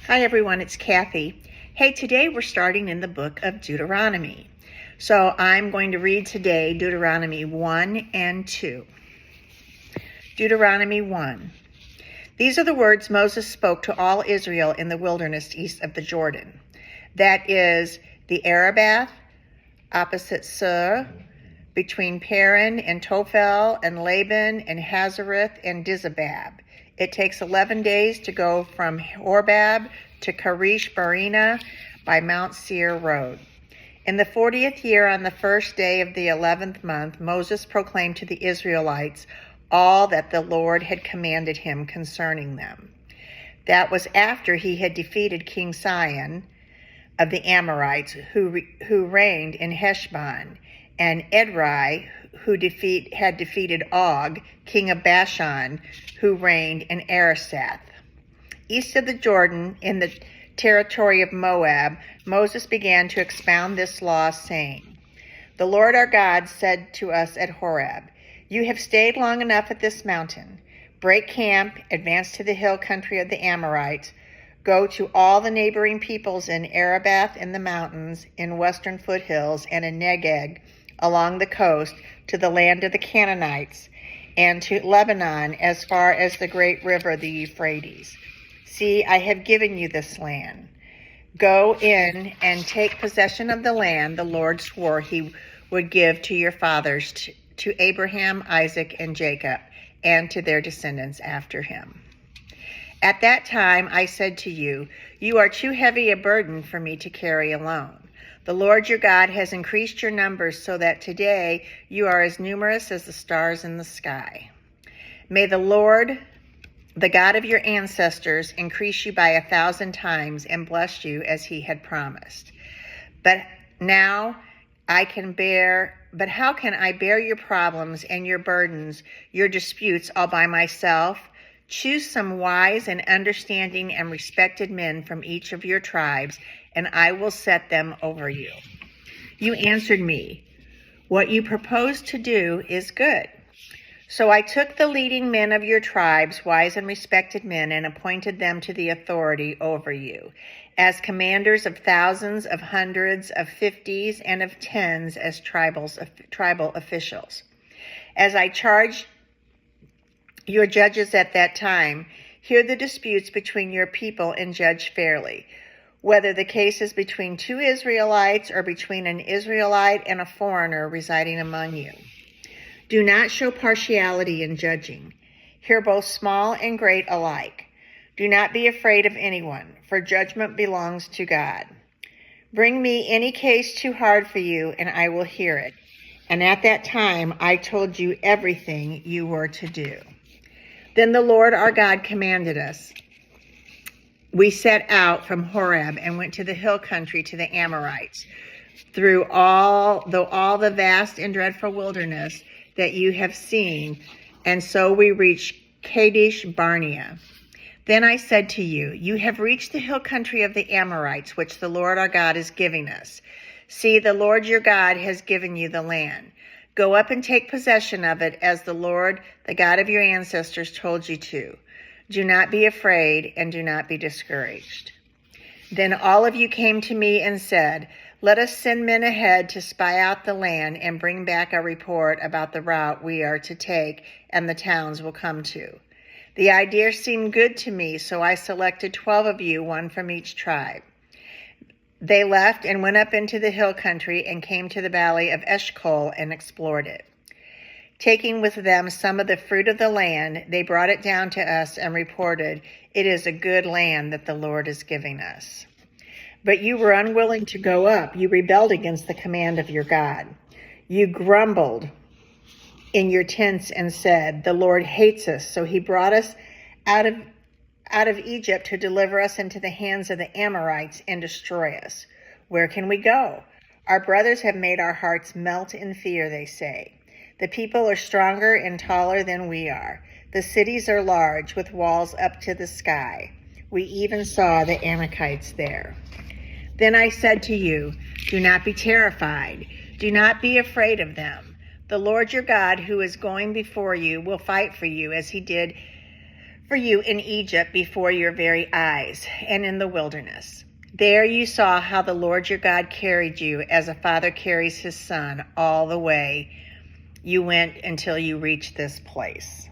Hi everyone, it's Kathy. Hey, today we're starting in the book of Deuteronomy. So I'm going to read today Deuteronomy 1 and 2. Deuteronomy 1. These are the words Moses spoke to all Israel in the wilderness east of the Jordan. That is the Arabah, opposite Sur, between Paran and Tophel and Laban and Hazareth and Dizabab. It takes 11 days to go from Horbab to Kadesh Barnea by Mount Seir road. In the 40th year, on the first day of the 11th month, Moses proclaimed to the Israelites all that the Lord had commanded him concerning them. That was after he had defeated King Sihon of the Amorites, who reigned in Heshbon, and Edrei, who had defeated Og, king of Bashan, who reigned in Arasath. East of the Jordan, in the territory of Moab, Moses began to expound this law, saying, "The Lord our God said to us at Horeb, 'You have stayed long enough at this mountain. Break camp, advance to the hill country of the Amorites, go to all the neighboring peoples in Arabah in the mountains, in western foothills, and in Negeb, along the coast, to the land of the Canaanites, and to Lebanon as far as the great river, the Euphrates. See, I have given you this land. Go in and take possession of the land the Lord swore he would give to your fathers, to Abraham, Isaac, and Jacob, and to their descendants after him.' At that time I said to you, 'You are too heavy a burden for me to carry alone.' The Lord your God has increased your numbers so that today you are as numerous as the stars in the sky. May the Lord, the God of your ancestors, increase you by 1,000 times and bless you as he had promised. But how can I bear your problems and your burdens, your disputes all by myself? Choose some wise and understanding and respected men from each of your tribes, and I will set them over you." You answered me, "What you propose to do is good." So I took the leading men of your tribes, wise and respected men, and appointed them to the authority over you, as commanders of thousands, of hundreds, of fifties, and of tens, as tribal officials. As I charged your judges at that time, hear the disputes between your people and judge fairly, whether the case is between two Israelites or between an Israelite and a foreigner residing among you. Do not show partiality in judging. Hear both small and great alike. Do not be afraid of anyone, for judgment belongs to God. Bring me any case too hard for you, and I will hear it. And at that time I told you everything you were to do. Then the Lord our God commanded us. We set out from Horeb and went to the hill country, to the Amorites, through all the vast and dreadful wilderness that you have seen, and so we reached Kadesh Barnea. Then I said to you, "You have reached the hill country of the Amorites, which the Lord our God is giving us. See, the Lord your God has given you the land. Go up and take possession of it, as the Lord, the God of your ancestors, told you to. Do not be afraid and do not be discouraged." Then all of you came to me and said, "Let us send men ahead to spy out the land and bring back a report about the route we are to take and the towns we'll come to." The idea seemed good to me, so I selected 12 of you, one from each tribe. They left and went up into the hill country and came to the valley of Eshcol and explored it. Taking with them some of the fruit of the land, they brought it down to us and reported, "It is a good land that the Lord is giving us." But you were unwilling to go up. You rebelled against the command of your God. You grumbled in your tents and said, "The Lord hates us, so he brought us out of Egypt to deliver us into the hands of the Amorites and destroy us. Where can we go? Our brothers have made our hearts melt in fear," they say. "The people are stronger and taller than we are. The cities are large, with walls up to the sky. We even saw the Anakites there." Then I said to you, "Do not be terrified. Do not be afraid of them. The Lord your God, who is going before you, will fight for you as he did for you in Egypt before your very eyes and in the wilderness. There you saw how the Lord your God carried you as a father carries his son all the way you went until you reached this place.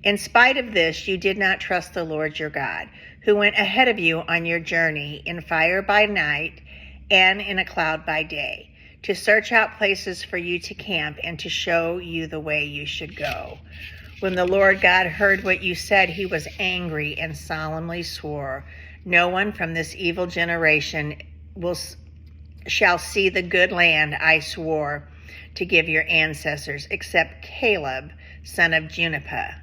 In spite of this, you did not trust the Lord your God, who went ahead of you on your journey in fire by night and in a cloud by day, to search out places for you to camp and to show you the way you should go. When the Lord God heard what you said, he was angry and solemnly swore, "No one from this evil generation shall see the good land I swore to give your ancestors, except Caleb, son of Jephunneh.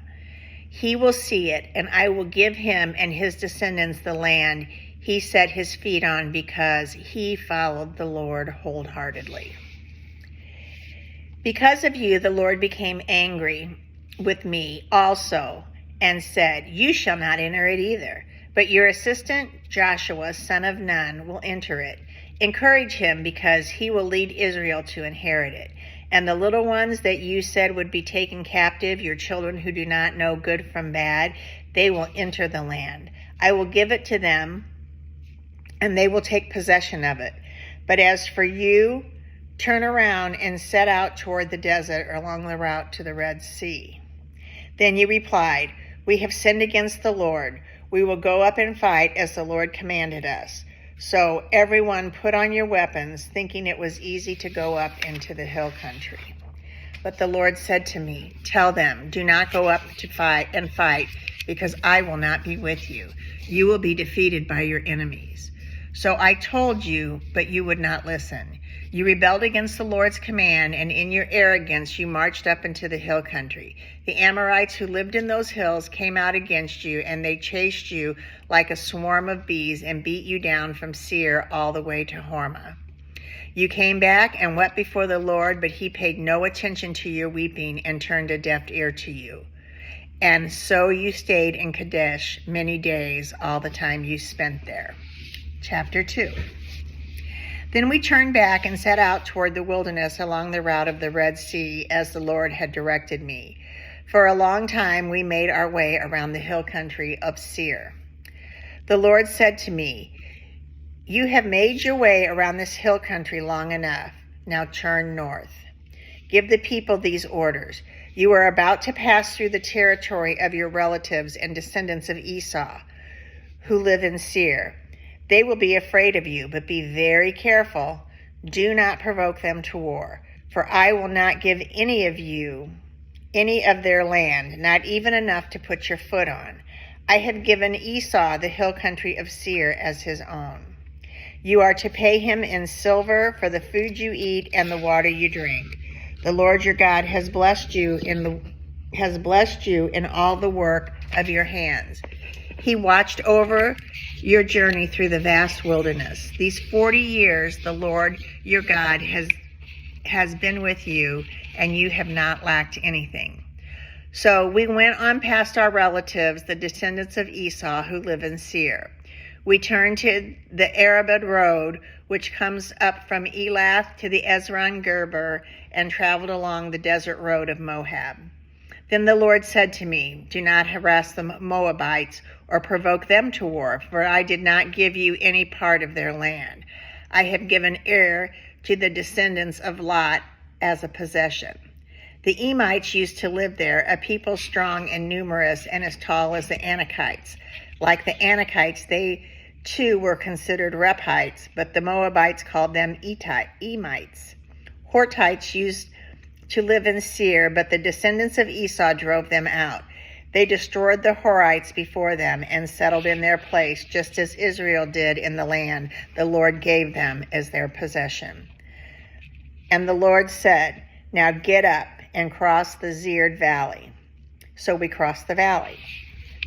He will see it, and I will give him and his descendants the land he set his feet on, because he followed the Lord wholeheartedly." Because of you, the Lord became angry with me also and said, "You shall not enter it either, but your assistant Joshua, son of Nun, will enter it. Encourage him, because he will lead Israel to inherit it. And the little ones that you said would be taken captive, your children who do not know good from bad, they will enter the land. I will give it to them, and they will take possession of it. But as for you, turn around and set out toward the desert along the route to the Red Sea." Then you replied, "We have sinned against the Lord. We will go up and fight as the Lord commanded us." So everyone put on your weapons, thinking it was easy to go up into the hill country. But the Lord said to me, "Tell them, do not go up to fight, because I will not be with you. You will be defeated by your enemies." So I told you, but you would not listen. You rebelled against the Lord's command, and in your arrogance you marched up into the hill country. The Amorites who lived in those hills came out against you, and they chased you like a swarm of bees and beat you down from Seir all the way to Hormah. You came back and wept before the Lord, but he paid no attention to your weeping and turned a deaf ear to you. And so you stayed in Kadesh many days, all the time you spent there. Chapter 2. Then we turned back and set out toward the wilderness along the route of the Red Sea, as the Lord had directed me. For a long time we made our way around the hill country of Seir. The Lord said to me, "You have made your way around this hill country long enough. Now turn north. Give the people these orders. You are about to pass through the territory of your relatives and descendants of Esau, who live in Seir. They will be afraid of you, but be very careful. Do not provoke them to war, for I will not give any of you any of their land, not even enough to put your foot on. I have given Esau the hill country of Seir as his own. You are to pay him in silver for the food you eat and the water you drink. The Lord your God has blessed you in all the work of your hands. He watched over your journey through the vast wilderness. These 40 years the Lord your God has been with you, and you have not lacked anything. So we went on past our relatives, the descendants of Esau, who live in Seir. We turned to the Arabah road, which comes up from Elath to the Ezron Gerber, and traveled along the desert road of Moab. Then the Lord said to me, "Do not harass the Moabites or provoke them to war, for I did not give you any part of their land. I have given Ir to the descendants of Lot as a possession." The Emites used to live there, a people strong and numerous and as tall as the Anakites. Like the Anakites, they too were considered Rephites, but the Moabites called them Emites. Hortites used to live in Seir, but the descendants of Esau drove them out. They destroyed the Horites before them and settled in their place, just as Israel did in the land the Lord gave them as their possession. And the Lord said, "Now get up and cross the Zered Valley." So we crossed the valley.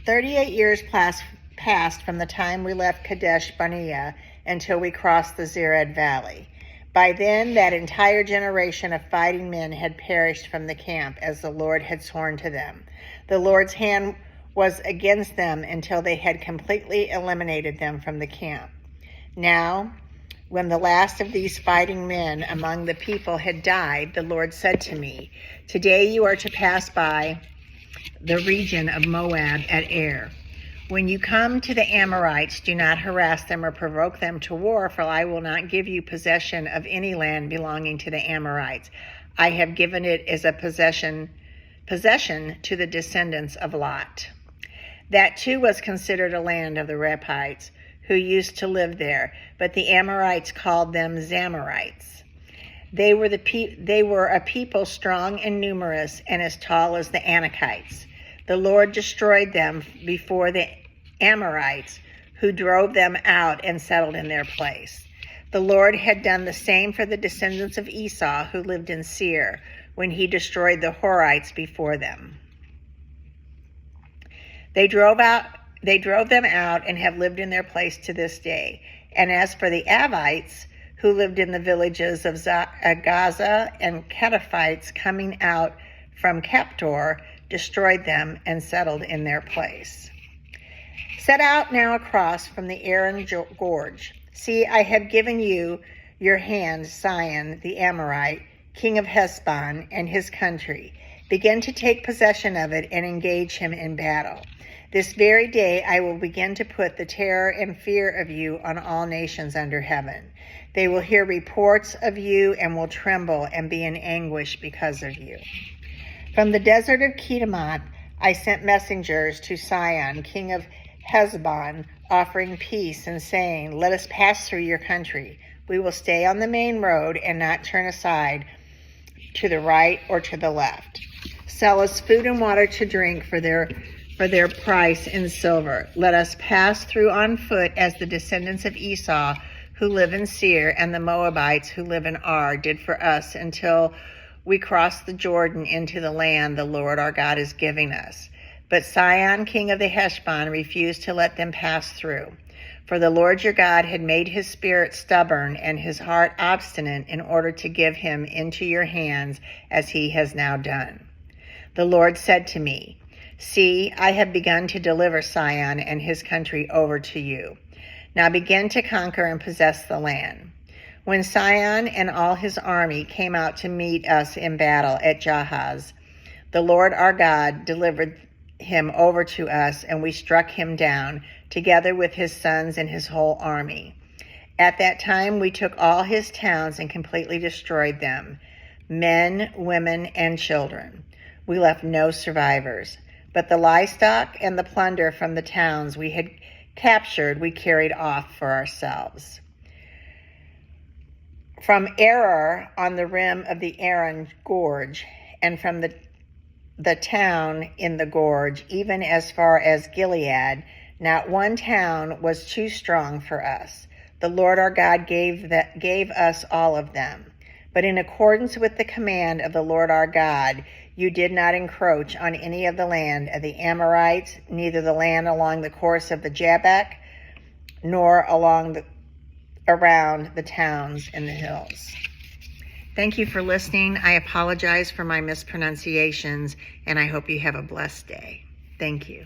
38 years passed from the time we left Kadesh Barnea until we crossed the Zered Valley. By then, that entire generation of fighting men had perished from the camp, as the Lord had sworn to them. The Lord's hand was against them until they had completely eliminated them from the camp. Now, when the last of these fighting men among the people had died, the Lord said to me, "Today you are to pass by the region of Moab at Ar. When you come to the Amorites, do not harass them or provoke them to war, for I will not give you possession of any land belonging to the Amorites. I have given it as a possession to the descendants of Lot. That too was considered a land of the Rephites, who used to live there, but the Amorites called them Zamorites. They were a people strong and numerous and as tall as the Anakites. The Lord destroyed them before the Amorites, who drove them out and settled in their place. The Lord had done the same for the descendants of Esau, who lived in Seir, when he destroyed the Horites before them. They drove them out and have lived in their place to this day. And as for the Avites, who lived in the villages of Gaza, and Kathites coming out from Captor, destroyed them and settled in their place. Set out now across from the Aran Gorge. See, I have given you your hand, Sihon the Amorite, king of Heshbon, and his country. Begin to take possession of it and engage him in battle. This very day I will begin to put the terror and fear of you on all nations under heaven. They will hear reports of you and will tremble and be in anguish because of you. From the desert of Kedemoth I sent messengers to Sihon, king of Heshbon, offering peace and saying, let us pass through your country. We will stay on the main road and not turn aside to the right or to the left. Sell us food and water to drink for their price in silver. Let us pass through on foot as the descendants of Esau who live in Seir and the Moabites who live in Ar did for us until we cross the Jordan into the land the Lord our God is giving us. But Sihon, king of the Heshbon, refused to let them pass through. For the Lord your God had made his spirit stubborn and his heart obstinate in order to give him into your hands as he has now done. The Lord said to me, see, I have begun to deliver Sihon and his country over to you. Now begin to conquer and possess the land. When Sihon and all his army came out to meet us in battle at Jahaz, the Lord our God delivered him over to us, and we struck him down, together with his sons and his whole army. At that time we took all his towns and completely destroyed them, men, women, and children. We left no survivors. But the livestock and the plunder from the towns we had captured we carried off for ourselves. From Arar on the rim of the Aran Gorge, and from the town in the gorge, even as far as Gilead, not one town was too strong for us. The Lord our God gave us all of them. But in accordance with the command of the Lord our God, you did not encroach on any of the land of the Amorites, neither the land along the course of the Jabbok, nor around the towns in the hills. Thank you for listening. I apologize for my mispronunciations, and I hope you have a blessed day. Thank you.